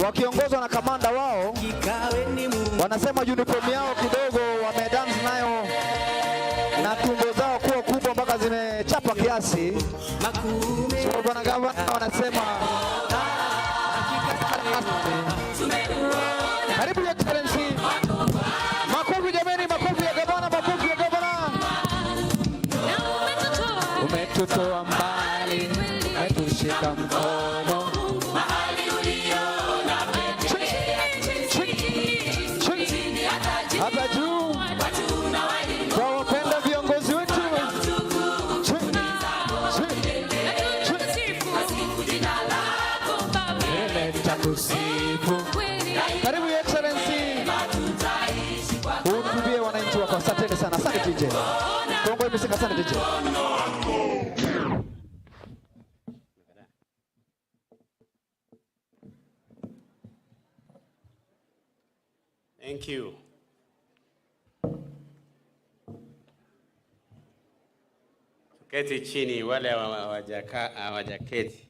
wakiongozwa na kamanda wao. Wanasema uniform yao kidogo wamedance nayo na tumbo zao kuwa kubwa mpaka zimechapa kiasi. So bwana gavana wanasema karibu ya excellency. Makofi jameni, makofi ya gavana, makofi ya gavana. Umetutoa mbali, umetushika mkono mahali uliona hata juu kwa wapenda viongozi wetu. Karibu ya excellency. Utubie wananchi wako. Asante sana. Asante DJ. Kongo imesika sana DJ. Thank you. Tuketi chini wale hawajaketi.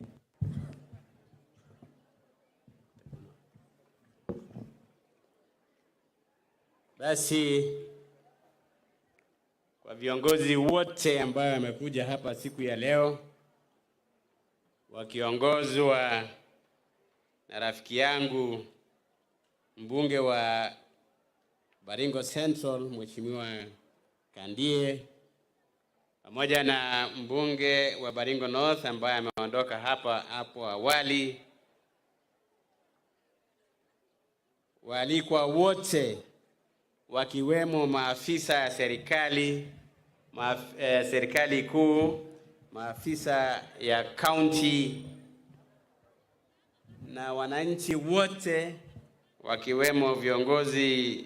Basi kwa viongozi wote ambao wamekuja hapa siku ya leo wakiongozwa na rafiki yangu mbunge wa Baringo Central Mheshimiwa Kandie, pamoja na mbunge wa Baringo North ambaye ameondoka hapa hapo awali, walikuwa wote wakiwemo maafisa ya serikali, serikali kuu, maafisa ya county na wananchi wote wakiwemo viongozi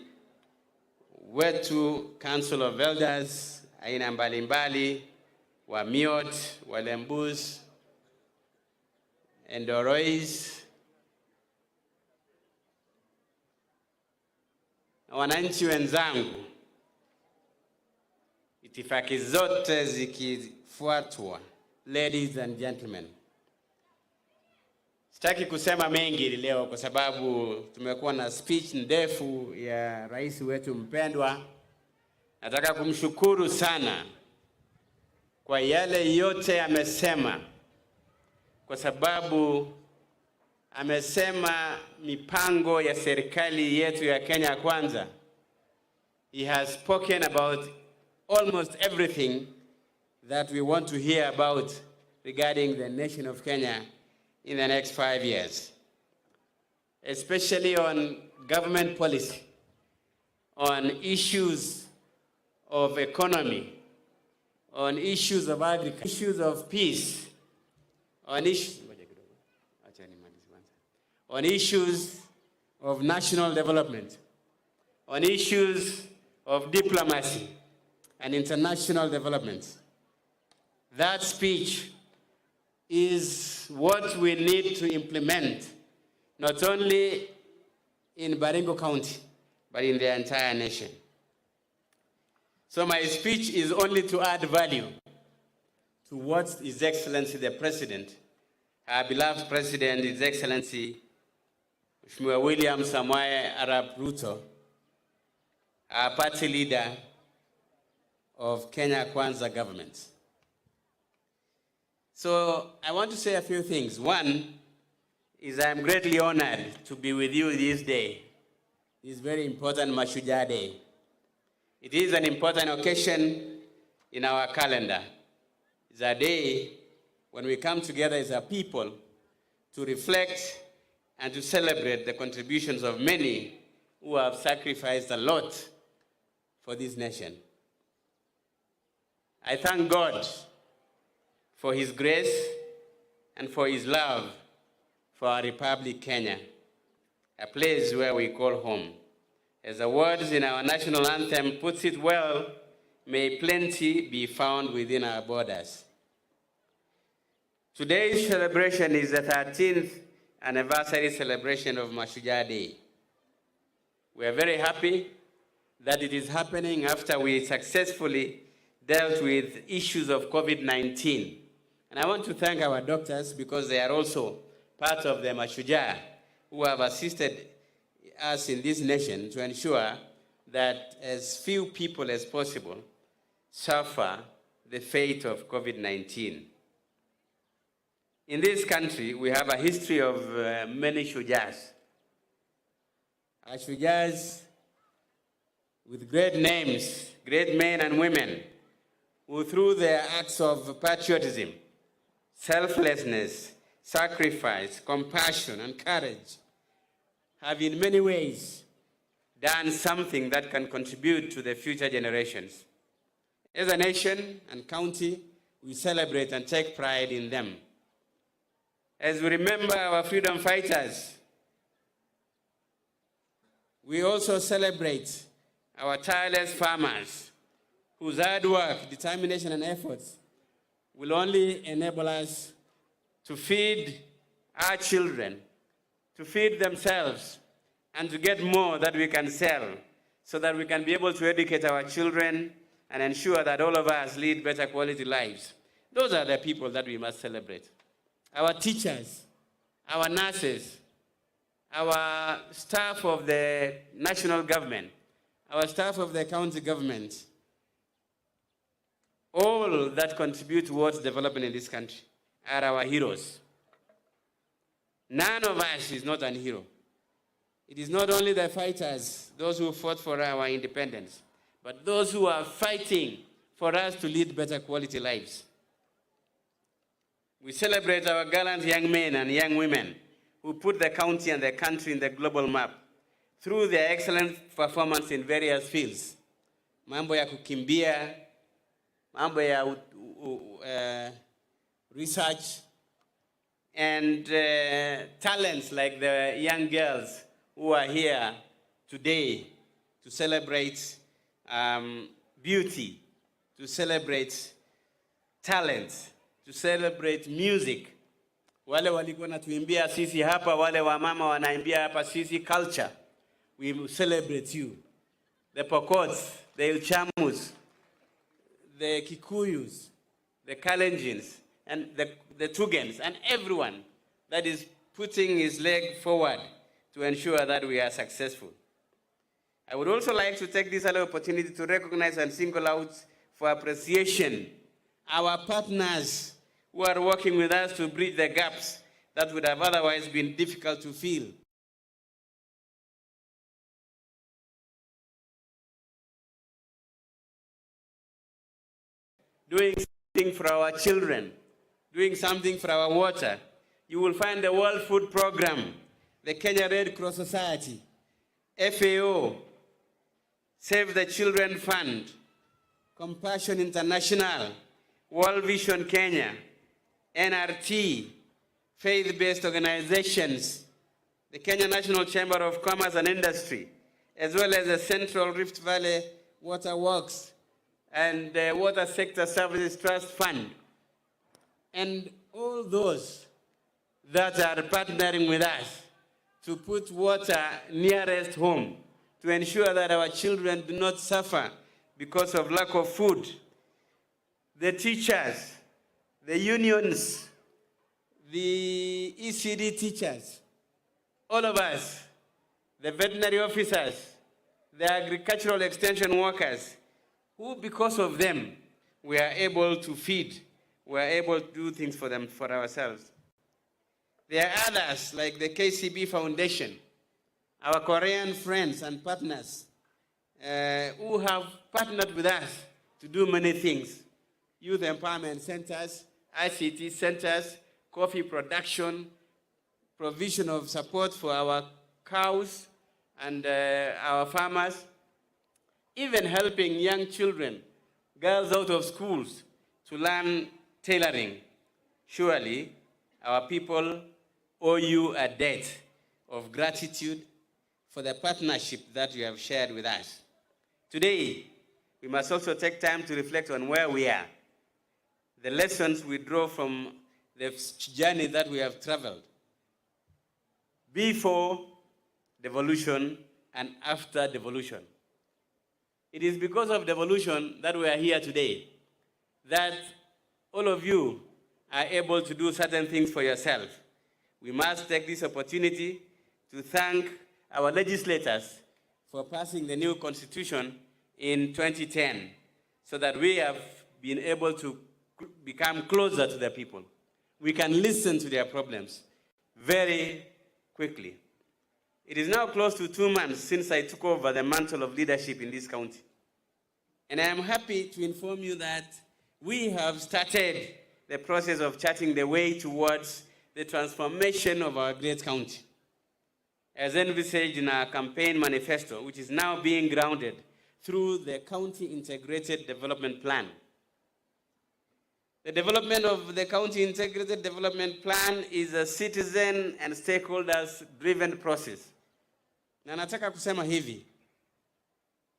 wetu Council of Elders aina mbalimbali wa Miot, Walembus, Endorois, na wananchi wenzangu, itifaki zote zikifuatwa. Ladies and gentlemen, sitaki kusema mengi leo kwa sababu tumekuwa na speech ndefu ya rais wetu mpendwa. Nataka kumshukuru sana kwa yale yote amesema, kwa sababu amesema mipango ya serikali yetu ya Kenya Kwanza. He has spoken about almost everything that we want to hear about regarding the nation of Kenya in the next 5 years, especially on government policy, on issues of economy, on issues of agriculture, issues of peace, on issues of national development, on issues of diplomacy and international development. That speech is what we need to implement, not only in Baringo County, but in the entire nation. So my speech is only to add value to what His Excellency the President, our beloved President, His Excellency Mheshimiwa William Samoei Arap Ruto, our party leader of Kenya Kwanza government. So I want to say a few things. One is I am greatly honored to be with you this day, this very important Mashujaa Day. It is an important occasion in our calendar. It's a day when we come together as a people to reflect and to celebrate the contributions of many who have sacrificed a lot for this nation. I thank God for His grace and for His love for our Republic, Kenya, a place where we call home. As the words in our national anthem puts it well, may plenty be found within our borders. Today's celebration is the 13th anniversary celebration of Mashujaa Day. We are very happy that it is happening after we successfully dealt with issues of COVID-19. And I want to thank our doctors because they are also part of the Mashujaa who have assisted us in this nation to ensure that as few people as possible suffer the fate of COVID-19. In this country, we have a history of many Shujaas. Shujaas with great names, great men and women, who through their acts of patriotism, selflessness, sacrifice, compassion, and courage have in many ways done something that can contribute to the future generations. As a nation and county, we celebrate and take pride in them. As we remember our freedom fighters, we also celebrate our tireless farmers whose hard work, determination, and efforts will only enable us to feed our children, to feed themselves, and to get more that we can sell so that we can be able to educate our children and ensure that all of us lead better quality lives. Those are the people that we must celebrate. Our teachers, our nurses, our staff of the national government, our staff of the county government, all that contribute towards development in this country are our heroes. None of us is not an hero. It is not only the fighters, those who fought for our independence, but those who are fighting for us to lead better quality lives. We celebrate our gallant young men and young women who put the county and the country in the global map through their excellent performance in various fields. Mambo ya kukimbia, mambo ya research, and talents like the young girls who are here today to celebrate beauty, to celebrate talent, to celebrate music. Wale walikuwa natuimbia sisi hapa, wale wamama wanaimbia hapa sisi culture. We celebrate you. The Pokots, the Ilchamus, the Kikuyus, the Kalenjins, and the Tugens, and everyone that is putting his leg forward to ensure that we are successful. I would also like to take this other opportunity to recognize and single out for appreciation our partners who are working with us to bridge the gaps that would have otherwise been difficult to fill. Doing something for our children, doing something for our water. You will find the World Food Program, the Kenya Red Cross Society, FAO, Save the Children Fund, Compassion International, World Vision Kenya, NRT, faith-based organizations, the Kenya National Chamber of Commerce and Industry, as well as the Central Rift Valley Water Works and the Water Sector Services Trust Fund, and all those that are partnering with us to put water nearest home, to ensure that our children do not suffer because of lack of food. The teachers, the unions, the ECD teachers, all of us, the veterinary officers, the agricultural extension workers, who because of them, we are able to feed, we are able to do things for them, for ourselves. There are others like the KCB Foundation, our Korean friends and partners who have partnered with us to do many things. Youth empowerment centers, ICT centers, coffee production, provision of support for our cows and our farmers, even helping young children, girls out of schools, to learn tailoring. Surely, our people owe you a debt of gratitude for the partnership that you have shared with us. Today, we must also take time to reflect on where we are, the lessons we draw from the journey that we have traveled, before devolution and after devolution. It is because of devolution that we are here today, that all of you are able to do certain things for yourself. We must take this opportunity to thank our legislators for passing the new constitution in 2010 so that we have been able to become closer to the people. We can listen to their problems very quickly. It is now close to 2 months since I took over the mantle of leadership in this county. And I am happy to inform you that we have started the process of charting the way towards the transformation of our great county, as envisaged in our campaign manifesto, which is now being grounded through the County Integrated Development Plan. The development of the County Integrated Development Plan is a citizen and stakeholders-driven process. Na nataka kusema hivi,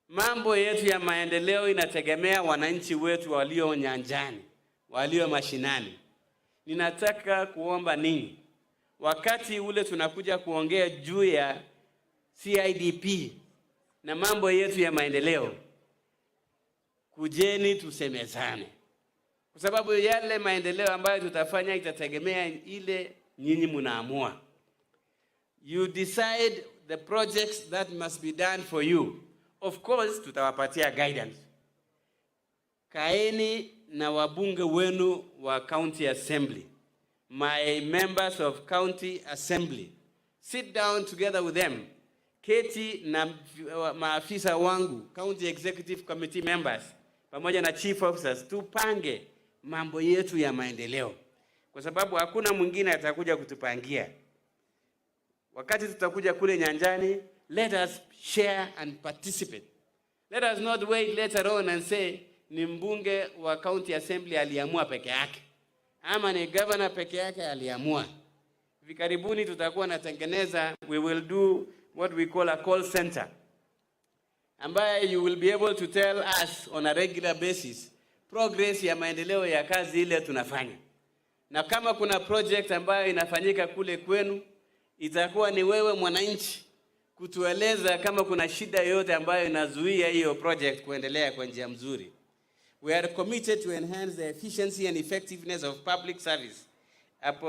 mambo yetu ya maendeleo inategemea wananchi wetu walio nyanjani, walio mashinani. Ninataka kuomba ninyi, wakati ule tunakuja kuongea juu ya CIDP na mambo yetu ya maendeleo, kujeni tusemezane. Kwa sababu yale maendeleo ambayo tutafanya itategemea ile nyinyi mnaamua. You decide the projects that must be done for you. Of course, tutawapatia guidance. Kaeni na wabunge wenu wa County Assembly, my members of County Assembly. Sit down together with them. Keti na maafisa wangu, County Executive Committee members, pamoja na chief officers, tupange mambo yetu ya maendeleo. Kwa sababu hakuna mwingine atakuja kutupangia. Wakati tutakuja kule nyanjani, let us share and participate. Let us not wait later on and say, ni mbunge wa County Assembly aliamua peke yake, ama ni governor peke yake aliamua. Vikaribuni tutakuwa natengeneza, we will do what we call a call center, ambaye you will be able to tell us on a regular basis progress ya maendeleo ya kazi ile tunafanya. Na kama kuna project ambayo inafanyika kule kwenu, itakuwa ni wewe mwananchi kutueleza kama kuna shida yoyote ambayo inazuia hiyo project kuendelea kwa njia mzuri. We are committed to enhance the efficiency and effectiveness of public service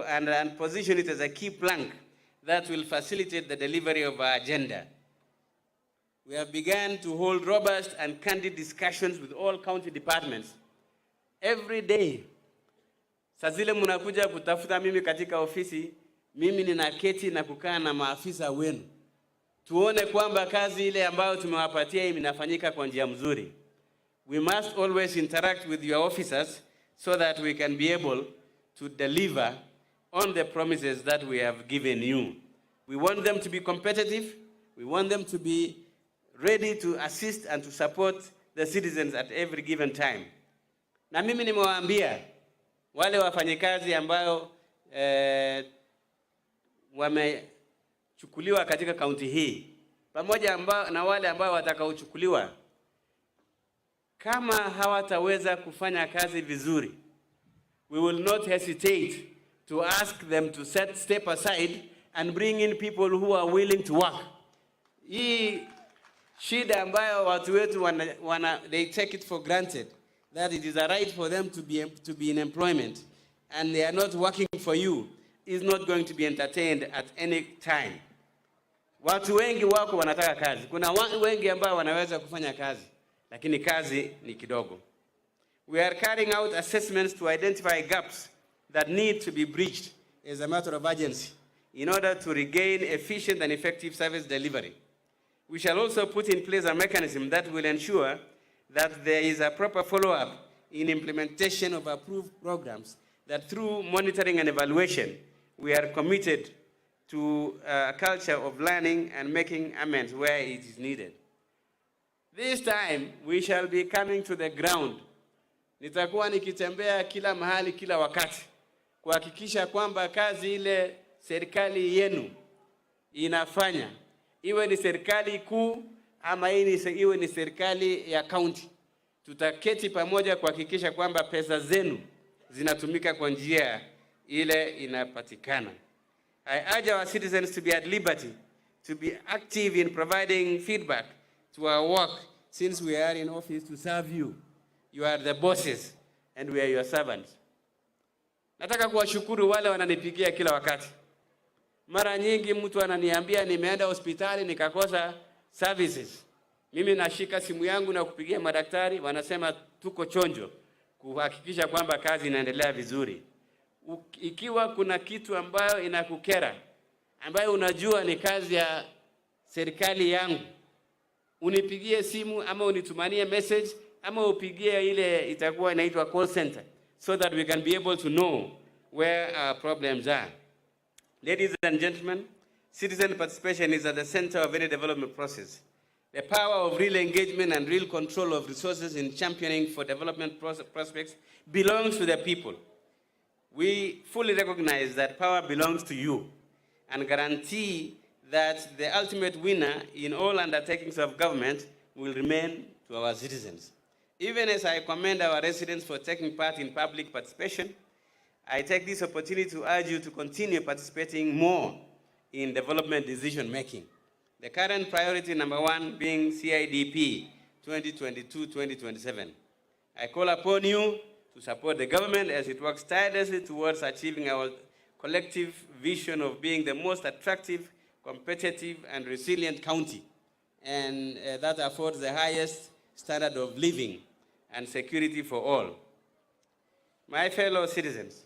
and position it as a key plank that will facilitate the delivery of our agenda. We have begun to hold robust and candid discussions with all county departments every day. Sazile munakuja kutafuta mimi katika ofisi, mimi ninaketi na kukaa na maafisa wenu. Tuone kwamba kazi ile ambayo tumewapatia inafanyika kwa njia mzuri. We must always interact with your officers so that we can be able to deliver on the promises that we have given you. We want them to be competitive. We want them to be ready to assist and to support the citizens at every given time. Na mimi nimewaambia wale wafanyikazi ambao wamechukuliwa katika kaunti hii, pamoja na wale ambao watakaochukuliwa, kama hawataweza kufanya kazi vizuri, we will not hesitate to ask them to step aside and bring in people who are willing to work. Hii shida ambayo watu wetu they take it for granted that it is a right for them to be in employment and they are not working for you is not going to be entertained at any time. Watu wengi wako wanataka kazi. Kuna watu wengi ambao wanaweza kufanya kazi, lakini kazi ni kidogo. We are carrying out assessments to identify gaps that need to be bridged as a matter of urgency in order to regain efficient and effective service delivery. We shall also put in place a mechanism that will ensure that there is a proper follow-up in implementation of approved programs, that through monitoring and evaluation, we are committed to a culture of learning and making amends where it is needed. This time, we shall be coming to the ground. Nitakuwa nikitembea kila mahali kila wakati, kuhakikisha kwamba kazi ile serikali yenu inafanya, iwe ni serikali kuu ama iwe ni serikali ya county, tutaketi pamoja kuhakikisha kwamba pesa zenu zinatumika kwa njia ile inapatikana. I urge our citizens to be at liberty, to be active in providing feedback to our work, since we are in office to serve you. You are the bosses and we are your servants. Nataka kuwashukuru wale wananipigia kila wakati. Mara nyingi mtu ananiambia nimeenda hospitali nikakosa services. Mimi nashika simu yangu na kupigia madaktari, wanasema tuko chonjo kuhakikisha kwamba kazi inaendelea vizuri. Ikiwa kuna kitu ambayo inakukera, ambayo unajua ni kazi ya serikali yangu, unipigie simu ama unitumanie message ama upigie ile itakuwa inaitwa call center, so that we can be able to know where our problems are. Ladies and gentlemen, citizen participation is at the center of any development process. The power of real engagement and real control of resources in championing for development prospects belongs to the people. We fully recognize that power belongs to you and guarantee that the ultimate winner in all undertakings of government will remain to our citizens. Even as I commend our residents for taking part in public participation, I take this opportunity to urge you to continue participating more in development decision making. The current priority number 1 being CIDP 2022-2027. I call upon you to support the government as it works tirelessly towards achieving our collective vision of being the most attractive, competitive, and resilient county, and that affords the highest standard of living and security for all. My fellow citizens,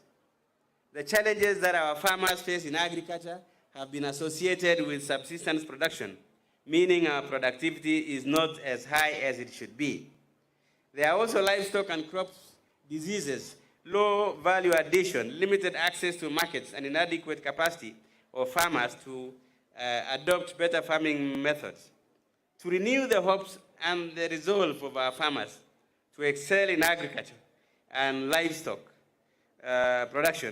the challenges that our farmers face in agriculture have been associated with subsistence production, meaning our productivity is not as high as it should be. There are also livestock and crops diseases, low value addition, limited access to markets, and inadequate capacity of farmers to adopt better farming methods. To renew the hopes and the resolve of our farmers to excel in agriculture and livestock production,